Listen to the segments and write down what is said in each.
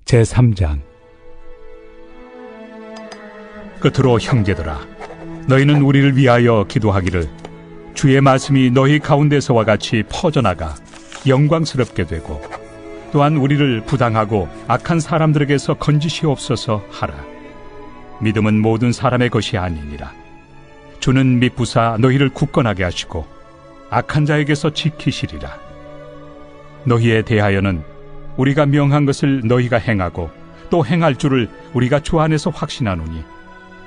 제3장. 끝으로 형제들아, 너희는 우리를 위하여 기도하기를 주의 말씀이 너희 가운데서와 같이 퍼져나가 영광스럽게 되고 또한 우리를 부당하고 악한 사람들에게서 건지시옵소서 하라. 믿음은 모든 사람의 것이 아니니라. 주는 미쁘사 너희를 굳건하게 하시고 악한 자에게서 지키시리라. 너희에 대하여는 우리가 명한 것을 너희가 행하고 또 행할 줄을 우리가 주 안에서 확신하노니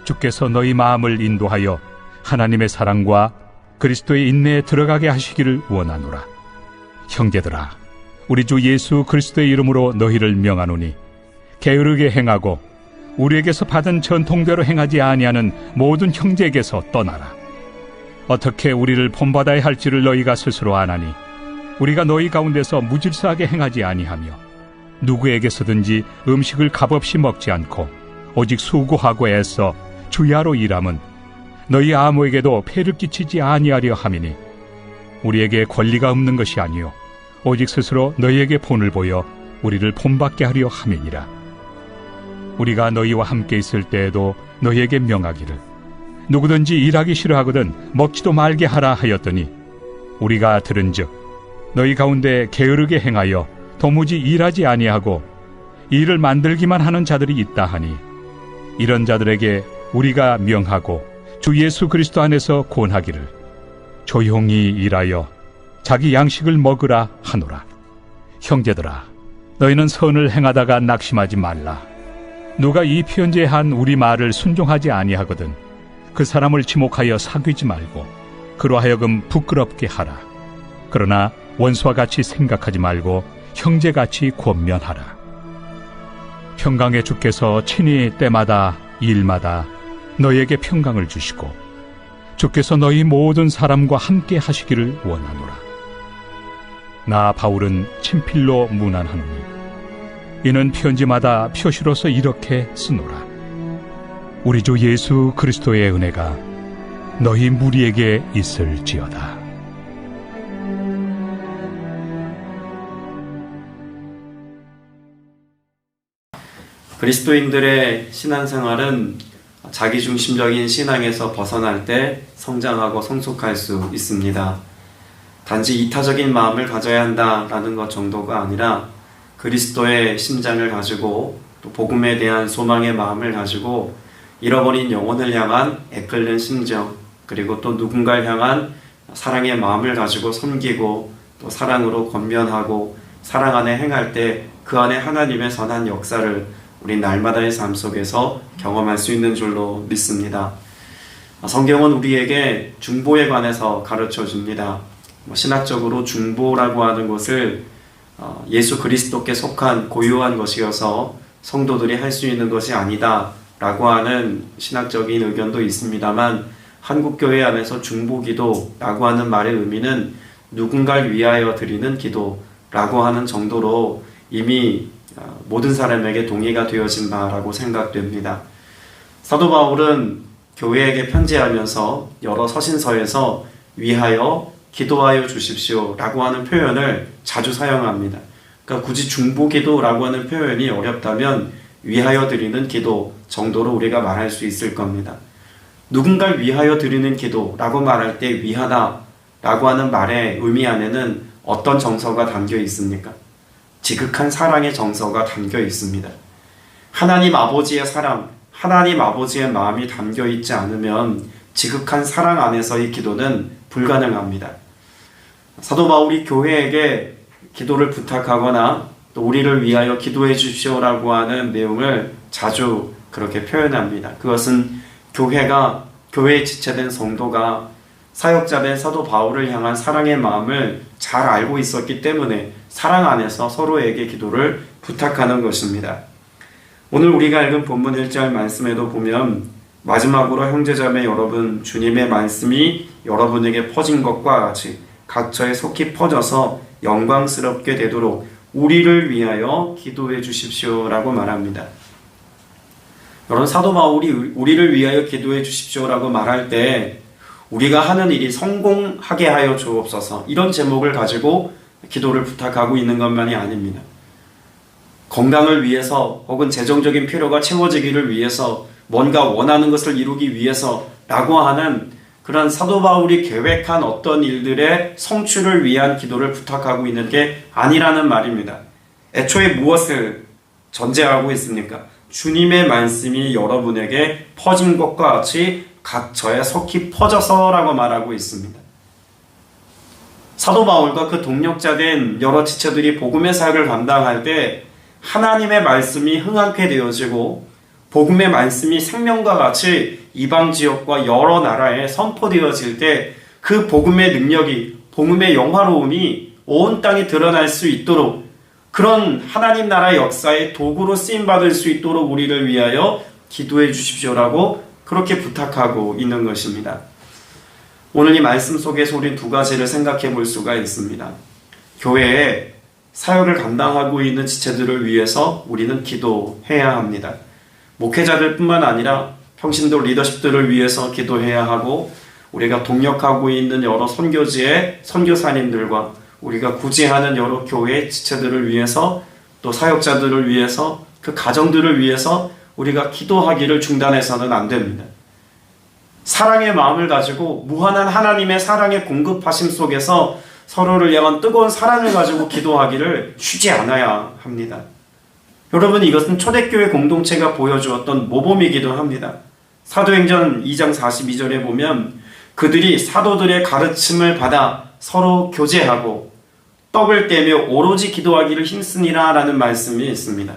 주께서 너희 마음을 인도하여 하나님의 사랑과 그리스도의 인내에 들어가게 하시기를 원하노라. 형제들아, 우리 주 예수 그리스도의 이름으로 너희를 명하노니 게으르게 행하고 우리에게서 받은 전통대로 행하지 아니하는 모든 형제에게서 떠나라. 어떻게 우리를 본받아야 할지를 너희가 스스로 아나니 우리가 너희 가운데서 무질서하게 행하지 아니하며 누구에게서든지 음식을 값없이 먹지 않고 오직 수고하고 애써 주야로 일함은 너희 아무에게도 폐를 끼치지 아니하려 함이니 우리에게 권리가 없는 것이 아니요 오직 스스로 너희에게 본을 보여 우리를 본받게 하려 함이니라. 우리가 너희와 함께 있을 때에도 너희에게 명하기를 누구든지 일하기 싫어하거든 먹지도 말게 하라 하였더니 우리가 들은즉 너희 가운데 게으르게 행하여 도무지 일하지 아니하고 일을 만들기만 하는 자들이 있다 하니 이런 자들에게 우리가 명하고 주 예수 그리스도 안에서 권하기를 조용히 일하여 자기 양식을 먹으라 하노라. 형제들아, 너희는 선을 행하다가 낙심하지 말라. 누가 이 편지에 한 우리 말을 순종하지 아니하거든 그 사람을 지목하여 사귀지 말고 그로 하여금 부끄럽게 하라. 그러나 원수와 같이 생각하지 말고 형제같이 권면하라. 평강의 주께서 친히 때마다 일마다 너희에게 평강을 주시고 주께서 너희 모든 사람과 함께 하시기를 원하노라. 나 바울은 친필로 문안하노니 이는 편지마다 표시로서 이렇게 쓰노라. 우리 주 예수 그리스도의 은혜가 너희 무리에게 있을지어다. 그리스도인들의 신앙생활은 자기중심적인 신앙에서 벗어날 때 성장하고 성숙할 수 있습니다. 단지 이타적인 마음을 가져야 한다라는 것 정도가 아니라 그리스도의 심장을 가지고 또 복음에 대한 소망의 마음을 가지고 잃어버린 영혼을 향한 애끓는 심정, 그리고 또 누군가를 향한 사랑의 마음을 가지고 섬기고 또 사랑으로 권면하고 사랑 안에 행할 때 그 안에 하나님의 선한 역사를 우리 날마다의 삶 속에서 경험할 수 있는 줄로 믿습니다. 성경은 우리에게 중보에 관해서 가르쳐 줍니다. 신학적으로 중보라고 하는 것을 예수 그리스도께 속한 고유한 것이어서 성도들이 할 수 있는 것이 아니다 라고 하는 신학적인 의견도 있습니다만, 한국교회 안에서 중보기도라고 하는 말의 의미는 누군가를 위하여 드리는 기도라고 하는 정도로 이미 모든 사람에게 동의가 되어진 바라고 생각됩니다. 사도 바울은 교회에게 편지하면서 여러 서신서에서 위하여 기도하여 주십시오 라고 하는 표현을 자주 사용합니다. 그러니까 굳이 중보기도라고 하는 표현이 어렵다면 위하여 드리는 기도 정도로 우리가 말할 수 있을 겁니다. 누군가를 위하여 드리는 기도라고 말할 때 위하다 라고 하는 말의 의미 안에는 어떤 정서가 담겨 있습니까? 지극한 사랑의 정서가 담겨 있습니다. 하나님 아버지의 사랑, 하나님 아버지의 마음이 담겨 있지 않으면 지극한 사랑 안에서의 기도는 불가능합니다. 사도 바울이 교회에게 기도를 부탁하거나 또 우리를 위하여 기도해 주십시오라고 하는 내용을 자주 그렇게 표현합니다. 그것은 교회에 지체된 성도가 사역자된 사도 바울을 향한 사랑의 마음을 잘 알고 있었기 때문에 사랑 안에서 서로에게 기도를 부탁하는 것입니다. 오늘 우리가 읽은 본문 1절 말씀에도 보면 마지막으로 형제자매 여러분, 주님의 말씀이 여러분에게 퍼진 것과 같이 각처에 속히 퍼져서 영광스럽게 되도록 우리를 위하여 기도해 주십시오라고 말합니다. 여러분, 사도 바울이 우리를 위하여 기도해 주십시오라고 말할 때 우리가 하는 일이 성공하게 하여 주옵소서 이런 제목을 가지고 기도를 부탁하고 있는 것만이 아닙니다. 건강을 위해서 혹은 재정적인 필요가 채워지기를 위해서 뭔가 원하는 것을 이루기 위해서라고 하는 그런 사도 바울이 계획한 어떤 일들의 성취를 위한 기도를 부탁하고 있는 게 아니라는 말입니다. 애초에 무엇을 전제하고 있습니까? 주님의 말씀이 여러분에게 퍼진 것과 같이 각처에 속히 퍼져서라고 말하고 있습니다. 사도 바울과 그 동력자된 여러 지체들이 복음의 사역을 감당할 때 하나님의 말씀이 흥하게 되어지고 복음의 말씀이 생명과 같이 이방 지역과 여러 나라에 선포되어질 때 그 복음의 능력이, 복음의 영화로움이 온 땅에 드러날 수 있도록 그런 하나님 나라의 역사의 도구로 쓰임받을 수 있도록 우리를 위하여 기도해 주십시오라고 그렇게 부탁하고 있는 것입니다. 오늘 이 말씀 속에서 우리 두 가지를 생각해 볼 수가 있습니다. 교회에 사역을 감당하고 있는 지체들을 위해서 우리는 기도해야 합니다. 목회자들 뿐만 아니라 평신도 리더십들을 위해서 기도해야 하고 우리가 동역하고 있는 여러 선교지의 선교사님들과 우리가 구제하는 여러 교회 지체들을 위해서 또 사역자들을 위해서 그 가정들을 위해서 우리가 기도하기를 중단해서는 안 됩니다. 사랑의 마음을 가지고 무한한 하나님의 사랑의 공급하심 속에서 서로를 향한 뜨거운 사랑을 가지고 기도하기를 쉬지 않아야 합니다. 여러분, 이것은 초대교회 공동체가 보여주었던 모범이기도 합니다. 사도행전 2장 42절에 보면 그들이 사도들의 가르침을 받아 서로 교제하고 떡을 떼며 오로지 기도하기를 힘쓰니라 라는 말씀이 있습니다.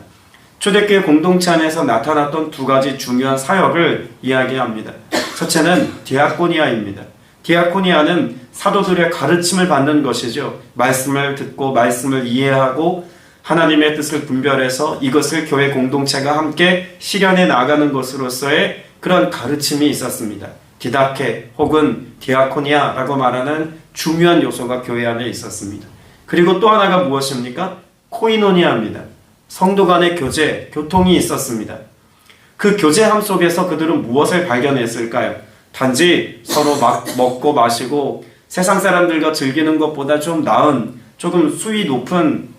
초대교회 공동체 안에서 나타났던 두 가지 중요한 사역을 이야기합니다. 첫째는 디아코니아입니다. 디아코니아는 사도들의 가르침을 받는 것이죠. 말씀을 듣고 말씀을 이해하고 하나님의 뜻을 분별해서 이것을 교회 공동체가 함께 실현해 나가는 것으로서의 그런 가르침이 있었습니다. 디다케 혹은 디아코니아라고 말하는 중요한 요소가 교회 안에 있었습니다. 그리고 또 하나가 무엇입니까? 코이노니아입니다. 성도 간의 교제, 교통이 있었습니다. 그 교제함 속에서 그들은 무엇을 발견했을까요? 단지 서로 먹고 마시고 세상 사람들과 즐기는 것보다 좀 나은, 조금 수위 높은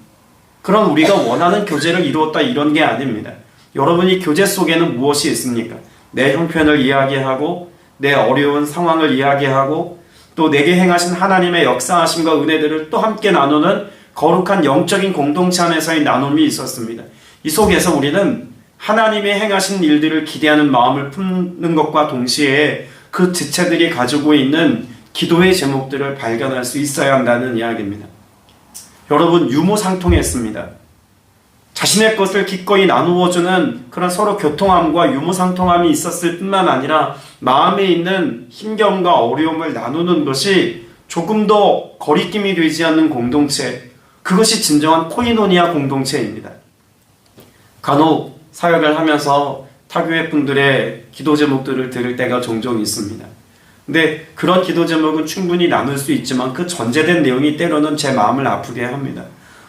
그런 우리가 원하는 교제를 이루었다 이런 게 아닙니다. 여러분이 교제 속에는 무엇이 있습니까? 내 형편을 이야기하고 내 어려운 상황을 이야기하고 또 내게 행하신 하나님의 역사하심과 은혜들을 또 함께 나누는 거룩한 영적인 공동체 안에서의 나눔이 있었습니다. 이 속에서 우리는 하나님의 행하신 일들을 기대하는 마음을 품는 것과 동시에 그 지체들이 가지고 있는 기도의 제목들을 발견할 수 있어야 한다는 이야기입니다. 여러분, 유무상통했습니다. 자신의 것을 기꺼이 나누어주는 그런 서로 교통함과 유무상통함이 있었을 뿐만 아니라 마음에 있는 힘겨움과 어려움을 나누는 것이 조금 더 거리낌이 되지 않는 공동체, 그것이 진정한 코이노니아 공동체입니다. 간혹 사역을 하면서 타교회 분들의 기도 제목들을 들을 때가 종종 있습니다. 근데 그런 기도 제목은 충분히 나눌 수 있지만 그 전제된 내용이 때로는 제 마음을 아프게 합니다.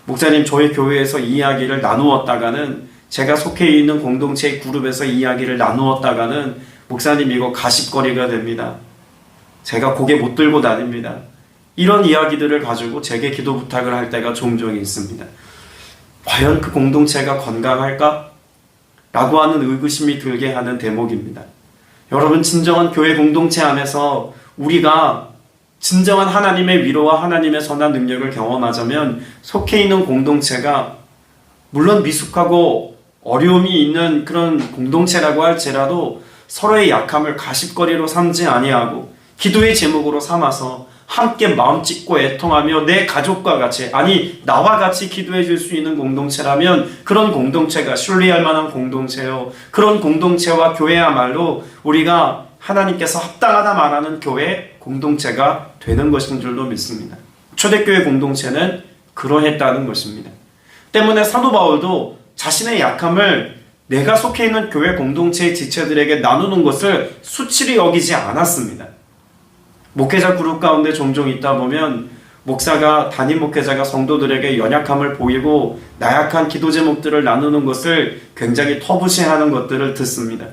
목사님, 저희 교회에서 이야기를 나누었다가는, 제가 속해 있는 공동체의 그룹에서 이야기를 나누었다가는 목사님 이거 가십거리가 됩니다. 제가 고개 못 들고 다닙니다. 이런 이야기들을 가지고 제게 기도 부탁을 할 때가 종종 있습니다. 과연 그 공동체가 건강할까? 라고 하는 의구심이 들게 하는 대목입니다. 여러분, 진정한 교회 공동체 안에서 우리가 진정한 하나님의 위로와 하나님의 선한 능력을 경험하자면 속해 있는 공동체가 물론 미숙하고 어려움이 있는 그런 공동체라고 할지라도 서로의 약함을 가십거리로 삼지 아니하고 기도의 제목으로 삼아서 함께 마음 찢고 애통하며 내 가족과 같이, 아니 나와 같이 기도해 줄 수 있는 공동체라면 그런 공동체가 신뢰할 만한 공동체요, 그런 공동체와 교회야말로 우리가 하나님께서 합당하다 말하는 교회 공동체가 되는 것인 줄로 믿습니다. 초대교회 공동체는 그러했다는 것입니다. 때문에 사도 바울도 자신의 약함을 내가 속해 있는 교회 공동체의 지체들에게 나누는 것을 수치로 여기지 않았습니다. 목회자 그룹 가운데 종종 있다 보면 목사가, 담임 목회자가 성도들에게 연약함을 보이고 나약한 기도 제목들을 나누는 것을 굉장히 터부시하는 것들을 듣습니다.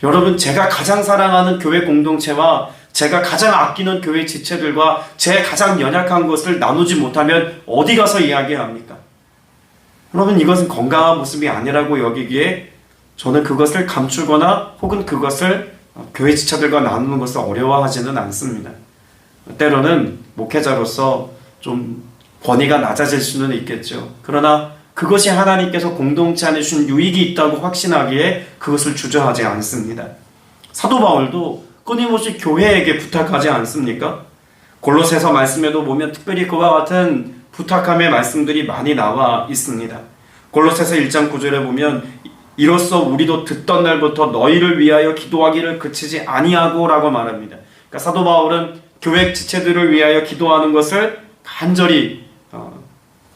여러분, 제가 가장 사랑하는 교회 공동체와 제가 가장 아끼는 교회 지체들과 제 가장 연약한 것을 나누지 못하면 어디 가서 이야기합니까? 여러분, 이것은 건강한 모습이 아니라고 여기기에 저는 그것을 감추거나 혹은 그것을 교회 지체들과 나누는 것을 어려워하지는 않습니다. 때로는 목회자로서 좀 권위가 낮아질 수는 있겠죠. 그러나 그것이 하나님께서 공동체 안에 주신 유익이 있다고 확신하기에 그것을 주저하지 않습니다. 사도 바울도 끊임없이 교회에게 부탁하지 않습니까? 골로새서 말씀에도 보면 특별히 그와 같은 부탁함의 말씀들이 많이 나와 있습니다. 골로새서 1장 9절에 보면 이로써 우리도 듣던 날부터 너희를 위하여 기도하기를 그치지 아니하고 라고 말합니다. 그러니까 사도 바울은 교회 지체들을 위하여 기도하는 것을 간절히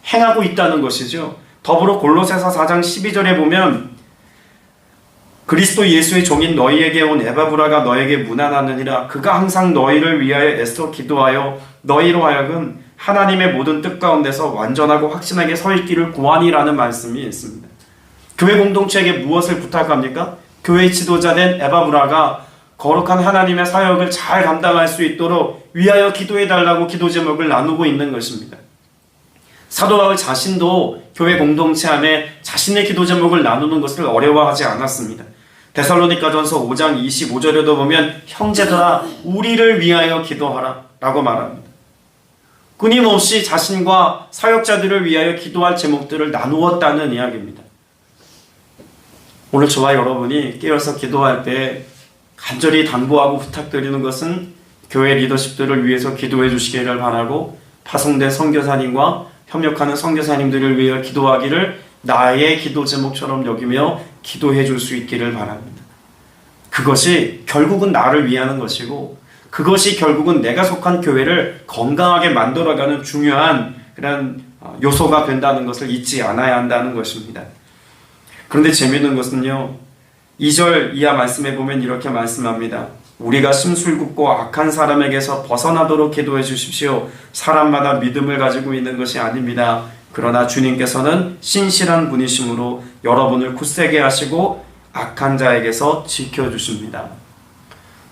행하고 있다는 것이죠. 더불어 골로새서 4장 12절에 보면 그리스도 예수의 종인 너희에게 온 에바브라가 너에게 문안하느니라. 그가 항상 너희를 위하여 애써 기도하여 너희로 하여금 하나님의 모든 뜻 가운데서 완전하고 확신하게 서 있기를 구하니라는 말씀이 있습니다. 교회 공동체에게 무엇을 부탁합니까? 교회 지도자된 에바브라가 거룩한 하나님의 사역을 잘 감당할 수 있도록 위하여 기도해달라고 기도 제목을 나누고 있는 것입니다. 사도 바울 자신도 교회 공동체 안에 자신의 기도 제목을 나누는 것을 어려워하지 않았습니다. 데살로니가전서 5장 25절에도 보면 형제들아 우리를 위하여 기도하라 라고 말합니다. 끊임없이 자신과 사역자들을 위하여 기도할 제목들을 나누었다는 이야기입니다. 오늘 저와 여러분이 깨어서 기도할 때 간절히 당부하고 부탁드리는 것은 교회 리더십들을 위해서 기도해 주시기를 바라고 파송된 선교사님과 협력하는 선교사님들을 위하여 기도하기를 나의 기도 제목처럼 여기며 기도해 줄 수 있기를 바랍니다. 그것이 결국은 나를 위하는 것이고 그것이 결국은 내가 속한 교회를 건강하게 만들어가는 중요한 그런 요소가 된다는 것을 잊지 않아야 한다는 것입니다. 그런데 재미있는 것은요, 2절 이하 말씀에 보면 이렇게 말씀합니다. 우리가 심술궂고 악한 사람에게서 벗어나도록 기도해 주십시오. 사람마다 믿음을 가지고 있는 것이 아닙니다. 그러나 주님께서는 신실한 분이심으로 여러분을 굳세게 하시고 악한 자에게서 지켜주십니다.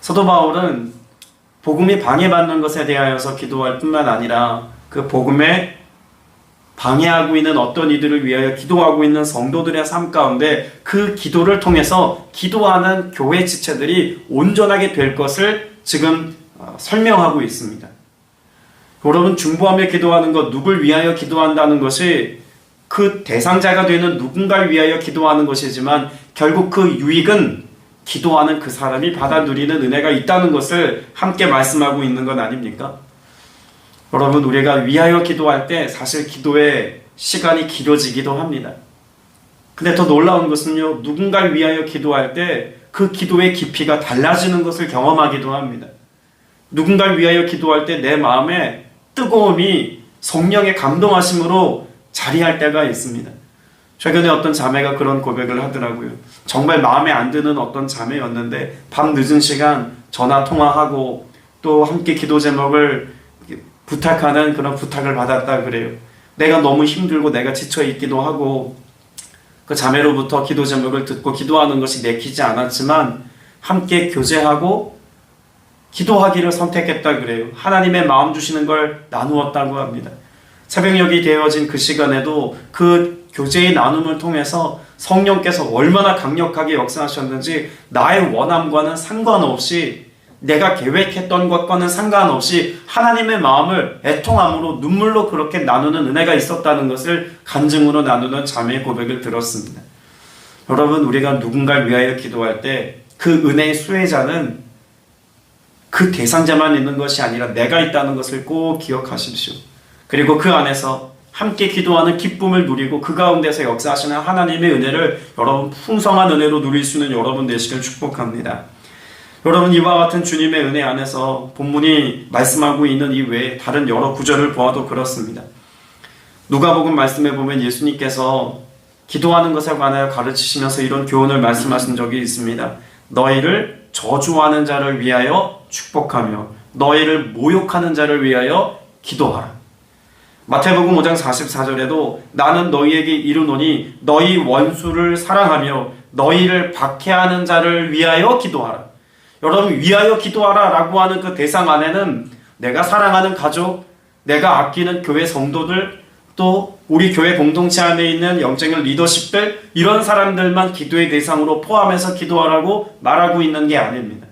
사도 바울은 복음이 방해받는 것에 대하여서 기도할 뿐만 아니라 그 복음에 방해하고 있는 어떤 이들을 위하여 기도하고 있는 성도들의 삶 가운데 그 기도를 통해서 기도하는 교회 지체들이 온전하게 될 것을 지금 설명하고 있습니다. 여러분, 중보하며 기도하는 것, 누굴 위하여 기도한다는 것이 그 대상자가 되는 누군가를 위하여 기도하는 것이지만 결국 그 유익은 기도하는 그 사람이 받아 누리는 은혜가 있다는 것을 함께 말씀하고 있는 것 아닙니까? 여러분, 우리가 위하여 기도할 때 사실 기도의 시간이 길어지기도 합니다. 근데 더 놀라운 것은요, 누군가를 위하여 기도할 때 그 기도의 깊이가 달라지는 것을 경험하기도 합니다. 누군가를 위하여 기도할 때 내 마음에 뜨거움이 성령의 감동하심으로 자리할 때가 있습니다. 최근에 어떤 자매가 그런 고백을 하더라고요. 정말 마음에 안 드는 어떤 자매였는데 밤 늦은 시간 전화 통화하고 또 함께 기도 제목을 부탁하는 그런 부탁을 받았다 그래요. 내가 너무 힘들고 내가 지쳐 있기도 하고 그 자매로부터 기도 제목을 듣고 기도하는 것이 내키지 않았지만 함께 교제하고 기도하기를 선택했다 그래요. 하나님의 마음 주시는 걸 나누었다고 합니다. 새벽녘이 되어진 그 시간에도 그 교제의 나눔을 통해서 성령께서 얼마나 강력하게 역사하셨는지 나의 원함과는 상관없이 내가 계획했던 것과는 상관없이 하나님의 마음을 애통함으로 눈물로 그렇게 나누는 은혜가 있었다는 것을 간증으로 나누는 자매의 고백을 들었습니다. 여러분, 우리가 누군가를 위하여 기도할 때 그 은혜의 수혜자는 그 대상자만 있는 것이 아니라 내가 있다는 것을 꼭 기억하십시오. 그리고 그 안에서 함께 기도하는 기쁨을 누리고 그 가운데서 역사하시는 하나님의 은혜를 여러분 풍성한 은혜로 누릴 수 있는 여러분 되시길 축복합니다. 여러분, 이와 같은 주님의 은혜 안에서 본문이 말씀하고 있는 이 외에 다른 여러 구절을 보아도 그렇습니다. 누가복음 말씀에 보면 예수님께서 기도하는 것에 관하여 가르치시면서 이런 교훈을 말씀하신 적이 있습니다. 너희를 저주하는 자를 위하여 축복하며 너희를 모욕하는 자를 위하여 기도하라. 마태복음 5장 44절에도 나는 너희에게 이르노니 너희 원수를 사랑하며 너희를 박해하는 자를 위하여 기도하라. 여러분, 위하여 기도하라 라고 하는 그 대상 안에는 내가 사랑하는 가족, 내가 아끼는 교회 성도들, 또 우리 교회 공동체 안에 있는 영적인 리더십들, 이런 사람들만 기도의 대상으로 포함해서 기도하라고 말하고 있는 게 아닙니다.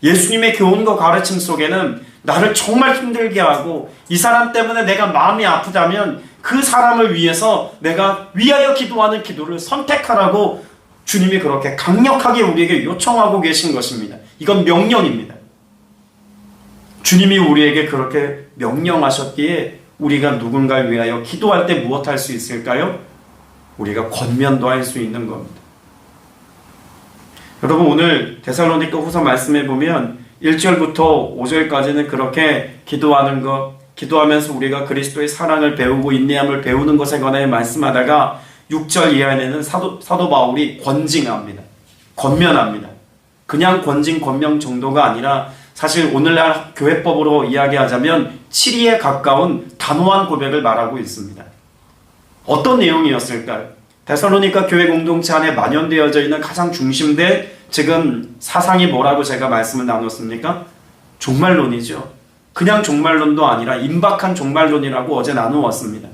예수님의 교훈과 가르침 속에는 나를 정말 힘들게 하고 이 사람 때문에 내가 마음이 아프다면 그 사람을 위해서 내가 위하여 기도하는 기도를 선택하라고 주님이 그렇게 강력하게 우리에게 요청하고 계신 것입니다. 이건 명령입니다. 주님이 우리에게 그렇게 명령하셨기에 우리가 누군가를 위하여 기도할 때 무엇 할 수 있을까요? 우리가 권면도 할 수 있는 겁니다. 여러분, 오늘 데살로니가 후서 말씀해 보면 1절부터 5절까지는 그렇게 기도하는 것, 기도하면서 우리가 그리스도의 사랑을 배우고 인내함을 배우는 것에 관해 말씀하다가 6절 이하에는 사도 바울이 권징합니다. 권면합니다. 그냥 권징, 권명 정도가 아니라 사실 오늘날 교회법으로 이야기하자면 7위에 가까운 단호한 고백을 말하고 있습니다. 어떤 내용이었을까요? 데살로니가 교회 공동체 안에 만연되어져 있는 가장 중심된 지금 사상이 뭐라고 제가 말씀을 나눴습니까? 종말론이죠. 그냥 종말론도 아니라 임박한 종말론이라고 어제 나누었습니다.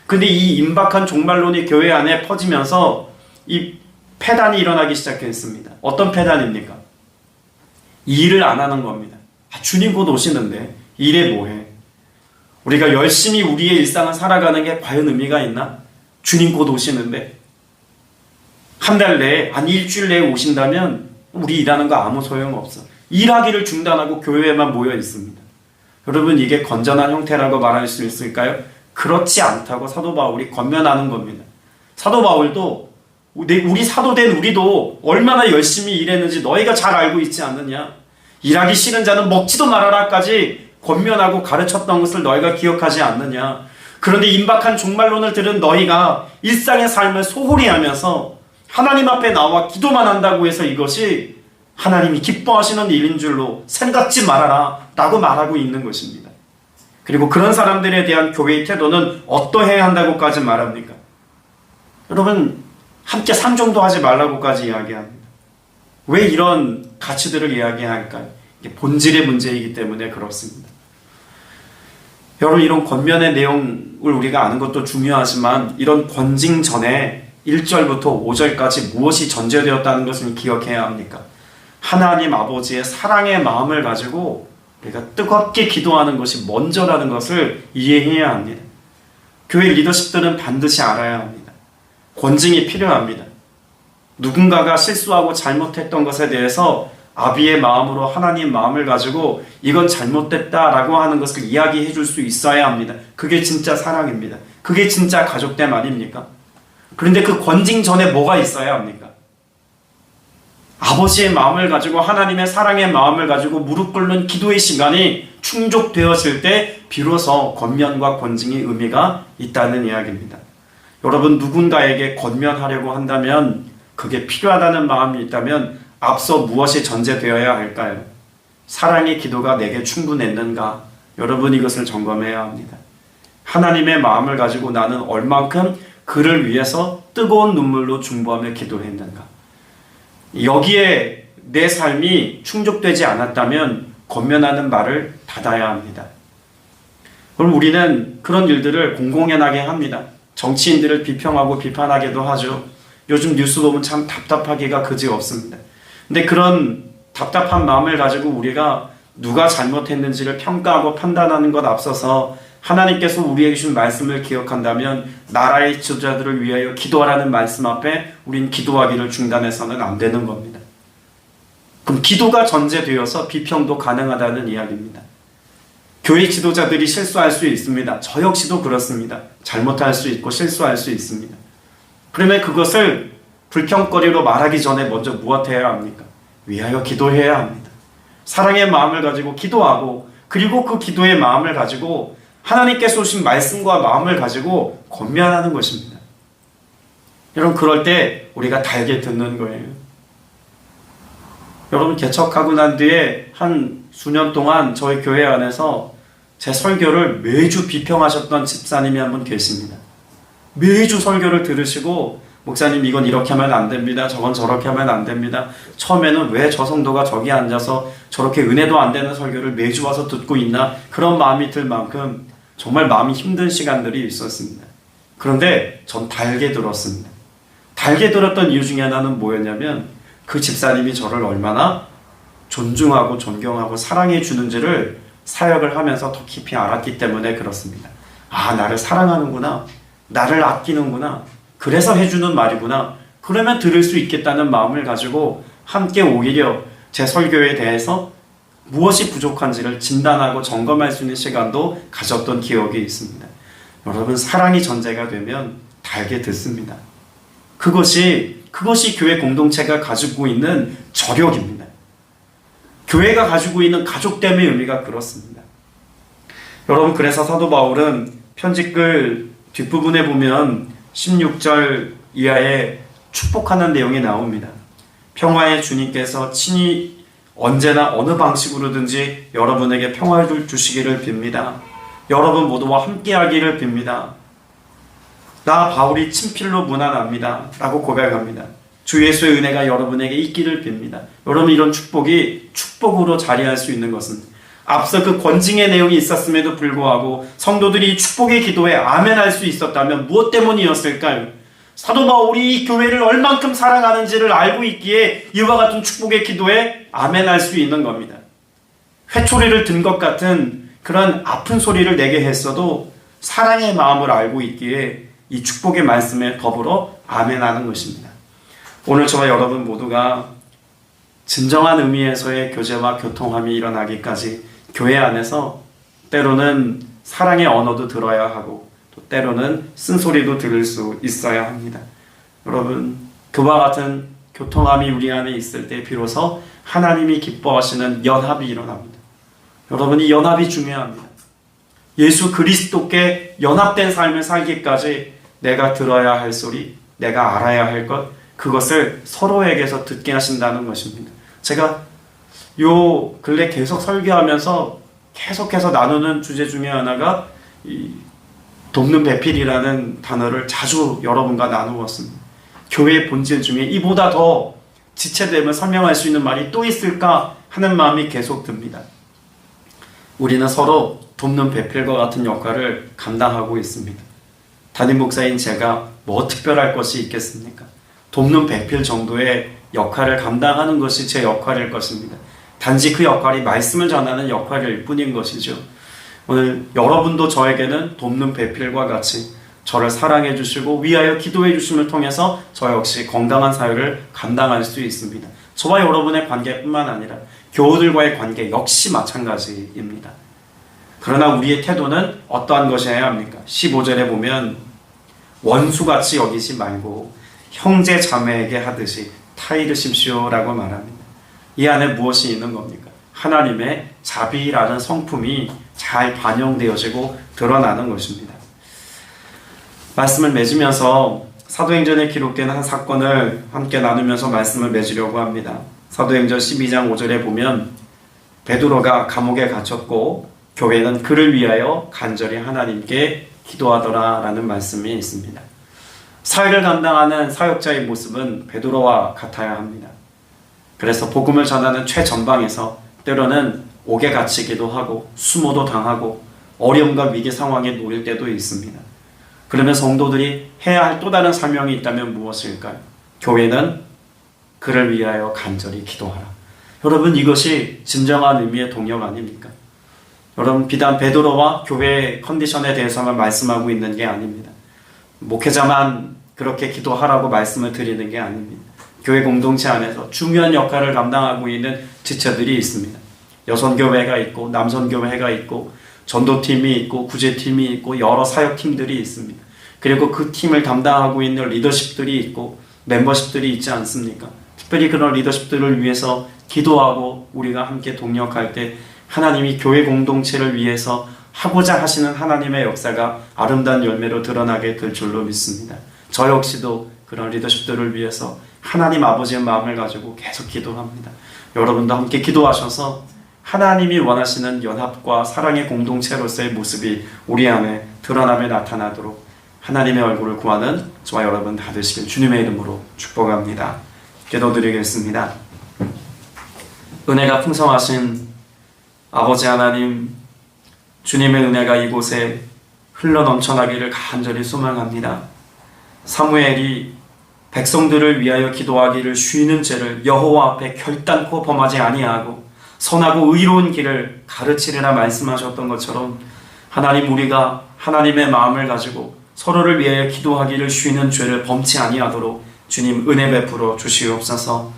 근데 이 임박한 종말론이 교회 안에 퍼지면서 이 폐단이 일어나기 시작했습니다. 어떤 폐단입니까? 일을 안 하는 겁니다. 주님 곧 오시는데 일에 뭐해? 우리가 열심히 우리의 일상을 살아가는 게 과연 의미가 있나? 주님 곧 오시는데 한 달 내에, 아니 일주일 내에 오신다면 우리 일하는 거 아무 소용없어. 일하기를 중단하고 교회에만 모여 있습니다. 여러분, 이게 건전한 형태라고 말할 수 있을까요? 그렇지 않다고 사도 바울이 권면하는 겁니다. 사도 바울도 우리 사도된 우리도 얼마나 열심히 일했는지 너희가 잘 알고 있지 않느냐? 일하기 싫은 자는 먹지도 말아라까지 권면하고 가르쳤던 것을 너희가 기억하지 않느냐? 그런데 임박한 종말론을 들은 너희가 일상의 삶을 소홀히 하면서 하나님 앞에 나와 기도만 한다고 해서 이것이 하나님이 기뻐하시는 일인 줄로 생각지 말아라 라고 말하고 있는 것입니다. 그리고 그런 사람들에 대한 교회의 태도는 어떠해야 한다고까지 말합니까? 여러분, 함께 상종도 하지 말라고까지 이야기합니다. 왜 이런 가치들을 이야기할까요? 이게 본질의 문제이기 때문에 그렇습니다. 여러분, 이런 권면의 내용을 우리가 아는 것도 중요하지만 이런 권징 전에 1절부터 5절까지 무엇이 전제되었다는 것을 기억해야 합니까? 하나님 아버지의 사랑의 마음을 가지고 우리가 뜨겁게 기도하는 것이 먼저라는 것을 이해해야 합니다. 교회 리더십들은 반드시 알아야 합니다. 권징이 필요합니다. 누군가가 실수하고 잘못했던 것에 대해서 아비의 마음으로 하나님 마음을 가지고 이건 잘못됐다라고 하는 것을 이야기해 줄 수 있어야 합니다. 그게 진짜 사랑입니다. 그게 진짜 가족됨 아닙니까? 그런데 그 권징 전에 뭐가 있어야 합니까? 아버지의 마음을 가지고 하나님의 사랑의 마음을 가지고 무릎 꿇는 기도의 시간이 충족되었을 때 비로소 권면과 권징의 의미가 있다는 이야기입니다. 여러분, 누군가에게 권면하려고 한다면, 그게 필요하다는 마음이 있다면 앞서 무엇이 전제되어야 할까요? 사랑의 기도가 내게 충분했는가? 여러분, 이것을 점검해야 합니다. 하나님의 마음을 가지고 나는 얼만큼 그를 위해서 뜨거운 눈물로 중보하며 기도했는가? 여기에 내 삶이 충족되지 않았다면 권면하는 말을 닫아야 합니다. 그럼 우리는 그런 일들을 공공연하게 합니다. 정치인들을 비평하고 비판하기도 하죠. 요즘 뉴스 보면 참 답답하기가 그지없습니다. 근데 그런 답답한 마음을 가지고 우리가 누가 잘못했는지를 평가하고 판단하는 것 앞서서 하나님께서 우리에게 주신 말씀을 기억한다면 나라의 지도자들을 위하여 기도하라는 말씀 앞에 우린 기도하기를 중단해서는 안 되는 겁니다. 그럼 기도가 전제되어서 비평도 가능하다는 이야기입니다. 교회 지도자들이 실수할 수 있습니다. 저 역시도 그렇습니다. 잘못할 수 있고 실수할 수 있습니다. 그러면 그것을 불평거리로 말하기 전에 먼저 무엇해야 합니까? 위하여 기도해야 합니다. 사랑의 마음을 가지고 기도하고, 그리고 그 기도의 마음을 가지고 하나님께서 오신 말씀과 마음을 가지고 권면하는 것입니다. 여러분, 그럴 때 우리가 달게 듣는 거예요. 여러분, 개척하고 난 뒤에 한 수년 동안 저희 교회 안에서 제 설교를 매주 비평하셨던 집사님이 한 분 계십니다. 매주 설교를 들으시고, 목사님 이건 이렇게 하면 안 됩니다. 저건 저렇게 하면 안 됩니다. 처음에는 왜 저 성도가 저기 앉아서 저렇게 은혜도 안 되는 설교를 매주 와서 듣고 있나, 그런 마음이 들 만큼 정말 마음이 힘든 시간들이 있었습니다. 그런데 전 달게 들었습니다. 달게 들었던 이유 중에 하나는 뭐였냐면 그 집사님이 저를 얼마나 존중하고 존경하고 사랑해 주는지를 사역을 하면서 더 깊이 알았기 때문에 그렇습니다. 아, 나를 사랑하는구나. 나를 아끼는구나. 그래서 해주는 말이구나. 그러면 들을 수 있겠다는 마음을 가지고 함께 오히려 제 설교에 대해서 무엇이 부족한지를 진단하고 점검할 수 있는 시간도 가졌던 기억이 있습니다. 여러분, 사랑이 전제가 되면 달게 듣습니다. 그것이 교회 공동체가 가지고 있는 저력입니다. 교회가 가지고 있는 가족됨의 의미가 그렇습니다. 여러분, 그래서 사도 바울은 편지글 뒷부분에 보면 16절 이하에 축복하는 내용이 나옵니다. 평화의 주님께서 친히 언제나 어느 방식으로든지 여러분에게 평화를 주시기를 빕니다. 여러분 모두와 함께하기를 빕니다. 나 바울이 친필로 문안합니다. 라고 고백합니다. 주 예수의 은혜가 여러분에게 있기를 빕니다. 여러분, 이런 축복이 축복으로 자리할 수 있는 것은 앞서 그 권징의 내용이 있었음에도 불구하고 성도들이 축복의 기도에 아멘할 수 있었다면 무엇 때문이었을까요? 사도 바울이 이 교회를 얼만큼 사랑하는지를 알고 있기에 이와 같은 축복의 기도에 아멘할 수 있는 겁니다. 회초리를 든 것 같은 그런 아픈 소리를 내게 했어도 사랑의 마음을 알고 있기에 이 축복의 말씀에 더불어 아멘하는 것입니다. 오늘 저와 여러분 모두가 진정한 의미에서의 교제와 교통함이 일어나기까지 교회 안에서 때로는 사랑의 언어도 들어야 하고 또 때로는 쓴소리도 들을 수 있어야 합니다. 여러분, 그와 같은 교통함이 우리 안에 있을 때 비로소 하나님이 기뻐하시는 연합이 일어납니다. 여러분, 이 연합이 중요합니다. 예수 그리스도께 연합된 삶을 살기까지 내가 들어야 할 소리, 내가 알아야 할 것, 그것을 서로에게서 듣게 하신다는 것입니다. 제가 요 근래 계속 설교하면서 계속해서 나누는 주제 중에 하나가 이 돕는 배필이라는 단어를 자주 여러분과 나누었습니다. 교회의 본질 중에 이보다 더 지체됨을 설명할 수 있는 말이 또 있을까 하는 마음이 계속 듭니다. 우리는 서로 돕는 배필과 같은 역할을 감당하고 있습니다. 담임 목사인 제가 뭐 특별할 것이 있겠습니까? 돕는 배필 정도의 역할을 감당하는 것이 제 역할일 것입니다. 단지 그 역할이 말씀을 전하는 역할일 뿐인 것이죠. 오늘 여러분도 저에게는 돕는 배필과 같이 저를 사랑해 주시고 위하여 기도해 주심을 통해서 저 역시 건강한 사역을 감당할 수 있습니다. 저와 여러분의 관계뿐만 아니라 교우들과의 관계 역시 마찬가지입니다. 그러나 우리의 태도는 어떠한 것이어야 합니까? 15절에 보면 원수같이 여기지 말고 형제 자매에게 하듯이 타이르십시오라고 말합니다. 이 안에 무엇이 있는 겁니까? 하나님의 자비라는 성품이 잘 반영되어지고 드러나는 것입니다. 말씀을 맺으면서 사도행전에 기록된 한 사건을 함께 나누면서 말씀을 맺으려고 합니다. 사도행전 12장 5절에 보면 베드로가 감옥에 갇혔고 교회는 그를 위하여 간절히 하나님께 기도하더라 라는 말씀이 있습니다. 사역을 감당하는 사역자의 모습은 베드로와 같아야 합니다. 그래서 복음을 전하는 최전방에서 때로는 옥에 갇히기도 하고 수모도 당하고 어려움과 위기 상황에 놓일 때도 있습니다. 그러면 성도들이 해야 할 또 다른 사명이 있다면 무엇일까요? 교회는 그를 위하여 간절히 기도하라. 여러분, 이것이 진정한 의미의 동력 아닙니까? 여러분, 비단 베드로와 교회의 컨디션에 대해서만 말씀하고 있는 게 아닙니다. 목회자만 그렇게 기도하라고 말씀을 드리는 게 아닙니다. 교회 공동체 안에서 중요한 역할을 감당하고 있는 지체들이 있습니다. 여선교회가 있고 남선교회가 있고 전도팀이 있고 구제팀이 있고 여러 사역팀들이 있습니다. 그리고 그 팀을 담당하고 있는 리더십들이 있고 멤버십들이 있지 않습니까? 특별히 그런 리더십들을 위해서 기도하고 우리가 함께 동력할 때 하나님이 교회 공동체를 위해서 하고자 하시는 하나님의 역사가 아름다운 열매로 드러나게 될 줄로 믿습니다. 저 역시도 그런 리더십들을 위해서 하나님 아버지의 마음을 가지고 계속 기도합니다. 여러분도 함께 기도하셔서 하나님이 원하시는 연합과 사랑의 공동체로서의 모습이 우리 안에 드러나며 나타나도록 하나님의 얼굴을 구하는 저와 여러분 다 되시길 주님의 이름으로 축복합니다. 기도드리겠습니다. 은혜가 풍성하신 아버지 하나님, 주님의 은혜가 이곳에 흘러 넘쳐나기를 간절히 소망합니다. 사무엘이 백성들을 위하여 기도하기를 쉬는 죄를 여호와 앞에 결단코 범하지 아니하고 선하고 의로운 길을 가르치리라 말씀하셨던 것처럼 하나님, 우리가 하나님의 마음을 가지고 서로를 위하여 기도하기를 쉬는 죄를 범치 아니하도록 주님 은혜 베풀어 주시옵소서.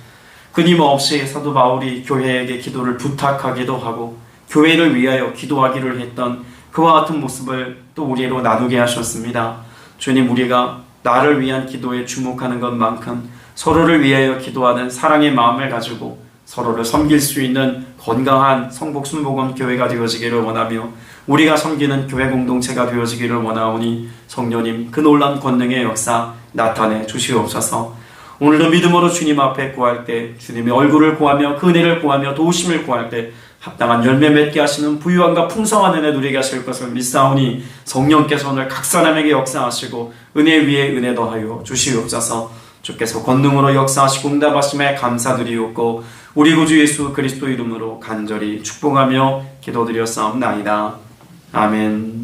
끊임없이 사도 바울이 교회에게 기도를 부탁하기도 하고 교회를 위하여 기도하기를 했던 그와 같은 모습을 또 우리로 나누게 하셨습니다. 주님, 우리가 나를 위한 기도에 주목하는 것만큼 서로를 위하여 기도하는 사랑의 마음을 가지고 서로를 섬길 수 있는 건강한 성복순복음 교회가 되어지기를 원하며 우리가 섬기는 교회 공동체가 되어지기를 원하오니 성령님, 그 놀라운 권능의 역사 나타내 주시옵소서. 오늘도 믿음으로 주님 앞에 구할 때 주님의 얼굴을 구하며 그 은혜를 구하며 도우심을 구할 때 합당한 열매 맺게 하시는 부유함과 풍성한 은혜 누리게 하실 것을 믿사오니 성령께서 오늘 각 사람에게 역사하시고 은혜 위에 은혜 더하여 주시옵소서. 주께서 권능으로 역사하시고 응답하심에 감사드리옵고 우리 구주 예수 그리스도 이름으로 간절히 축복하며 기도드렸사옵나이다. 아멘.